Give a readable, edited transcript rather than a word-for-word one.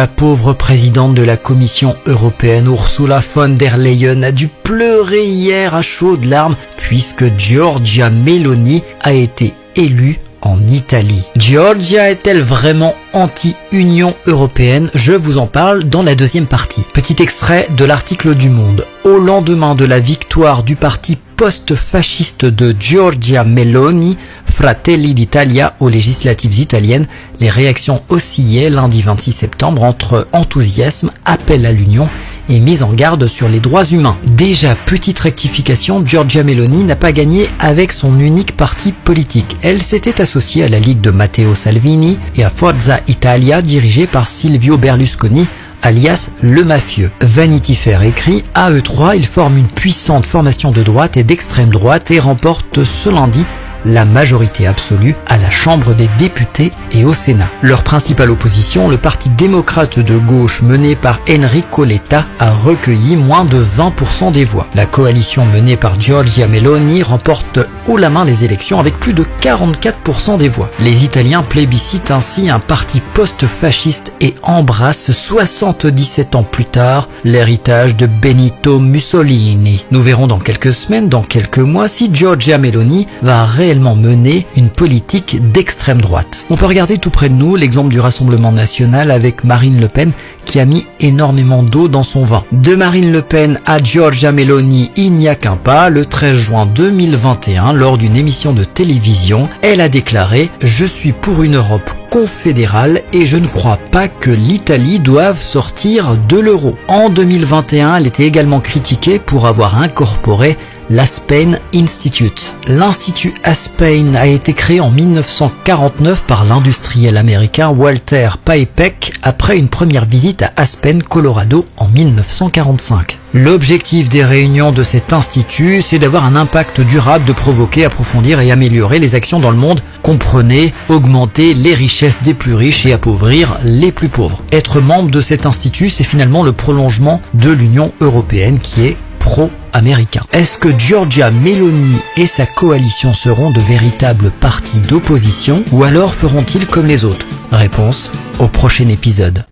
la pauvre présidente de la Commission européenne, Ursula von der Leyen, a dû pleurer hier à chaudes larmes puisque Giorgia Meloni a été élue en Italie. Giorgia est-elle vraiment anti-Union européenne? Je vous en parle dans la deuxième partie. Petit extrait de l'article du Monde. Au lendemain de la victoire du parti post-fasciste de Giorgia Meloni, Fratelli d'Italia, aux législatives italiennes, les réactions oscillaient lundi 26 septembre entre enthousiasme, appel à l'union et mise en garde sur les droits humains. Déjà, petite rectification, Giorgia Meloni n'a pas gagné avec son unique parti politique. Elle s'était associée à la Ligue de Matteo Salvini et à Forza Italia dirigée par Silvio Berlusconi, alias le mafieux. Vanity Fair écrit « À eux trois, ils forment une puissante formation de droite et d'extrême droite et remportent ce lundi la majorité absolue à la Chambre des députés et au Sénat. Leur principale opposition, le parti démocrate de gauche mené par Enrico Letta, a recueilli moins de 20% des voix. La coalition menée par Giorgia Meloni remporte haut la main les élections avec plus de 44% des voix. Les Italiens plébiscitent ainsi un parti post-fasciste et embrassent 77 ans plus tard l'héritage de Benito Mussolini. Nous verrons dans quelques semaines, dans quelques mois, si Giorgia Meloni va réellement mener une politique d'extrême droite. On peut regarder tout près de nous l'exemple du Rassemblement national avec Marine Le Pen qui a mis énormément d'eau dans son vin. De Marine Le Pen à Giorgia Meloni, il n'y a qu'un pas. Le 13 juin 2021, lors d'une émission de télévision, elle a déclaré « Je suis pour une Europe confédérale et je ne crois pas que l'Italie doive sortir de l'euro ». En 2021, elle était également critiquée pour avoir incorporé l'Aspen Institute. L'Institut Aspen a été créé en 1949 par l'industriel américain Walter Paepek après une première visite à Aspen, Colorado en 1945. L'objectif des réunions de cet institut, c'est d'avoir un impact durable, de provoquer, approfondir et améliorer les actions dans le monde. Comprenez, augmenter les richesses des plus riches et appauvrir les plus pauvres. Être membre de cet institut, c'est finalement le prolongement de l'Union européenne qui est pro-américain. Est-ce que Giorgia Meloni et sa coalition seront de véritables partis d'opposition ou alors feront-ils comme les autres? Réponse au prochain épisode.